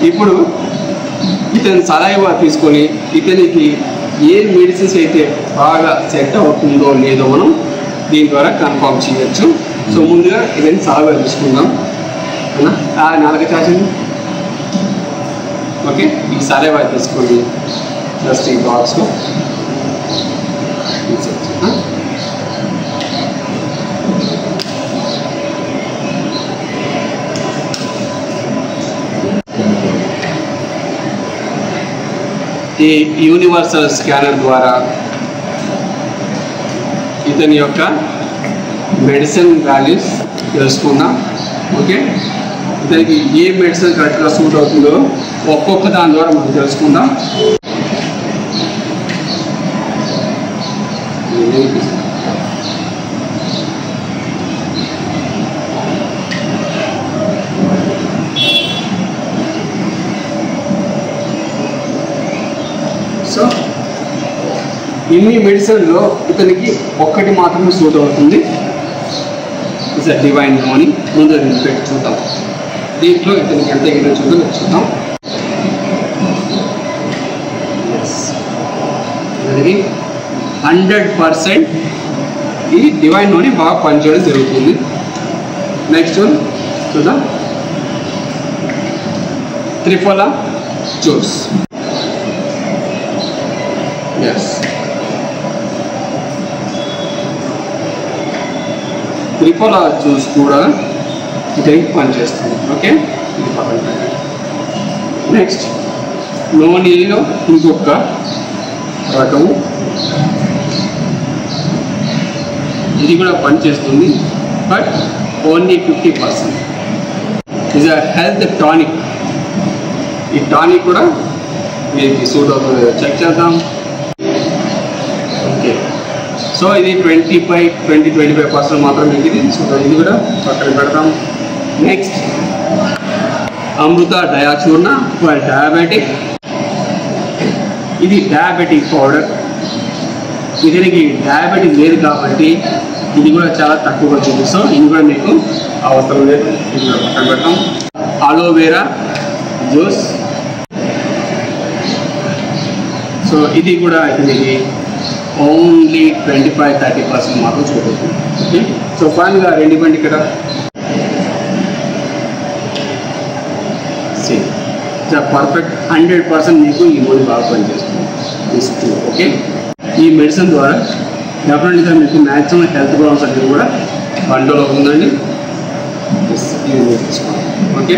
ఇప్పుడు ఇతని సలైవా తీసుకొని ఇతనికి ఏ మెడిసిన్స్ అయితే బాగా సెట్ అవుతుందో లేదో మనం దీని ద్వారా కన్ఫర్మ్ చేయొచ్చు. సో ముందుగా ఇతని సలైవా తీసుకుందాం. నాలుగు చాచండి. ఓకే, ఈ సలైవా తీసుకోండి. జస్ట్ ఈ బాక్స్లో ఈ యూనివర్సల్ స్కానర్ ద్వారా ఇతని యొక్క మెడిసిన్ వాల్యూస్ తెలుసుకుందాం. ఓకే, ఇతనికి ఏ మెడిసిన్ కరెక్ట్గా సూట్ అవుతుందో ఒక్కొక్క దాని ద్వారా మనం తెలుసుకుందాం. సో ఇన్ని మెడిసిన్లో ఇతనికి ఒక్కటి మాత్రమే సూట్ అవుతుంది. It's a divine money. ముందు పెట్టి చూద్దాం. దీంట్లో ఇతనికి ఎంత గిన్నె చూద్దాం చూద్దాం. ఇతనికి 100% ఈ డివైన్ మనీ బాగా పనిచేయడం జరుగుతుంది. నెక్స్ట్ చూద్దాం. Triphala juice. Yes, triphala juice కూడా ఇతనికి పనిచేస్తుంది. ఓకే, ఇది పక్కన పెట్టండి. నెక్స్ట్ నూనెలో ఇంకొక రకము, ఇది కూడా పనిచేస్తుంది, బట్ ఓన్లీ 50%. ఇది హెల్త్ టానిక్. ఈ టానిక్ కూడా మీకు సూట్ అవుతుంది. చెక్ చేద్దాం. ఓకే, సో ఇది 25% మాత్రం మీకు ఇది సూట్ అవుతుంది. ఇది కూడా పక్కన పెడతాం. Next Amrita Diachurna for diabetic. ఇది డయాబెటిక్ పౌడర్. ఇతనికి డయాబెటిక్ లేదు కాబట్టి ఇది కూడా చాలా తక్కువగా చూపిస్తాం. ఇది కూడా మీకు అవసరం లేదు. ఇది కూడా పక్కన పెడతాం. Aloe vera juice. సో ఇది కూడా ఇతనికి ఓన్లీ 25-30% మాత్రం చూపిస్తుంది. ఓకే, సో ఫైనల్గా రెండు ఇవ్వండి ఇక్కడ. పర్ఫెక్ట్ 100% మీకు ఈ మూడు బాగా పనిచేస్తుంది. ఓకే, ఈ మెడిసిన్ ద్వారా డెఫినెట్గా మీకు మ్యాక్సిమం హెల్త్ ప్రాబ్లమ్స్ అన్నీ కూడా కంట్రోల్ అవుతుందండి. ఇది తీసుకోండి. ఓకే.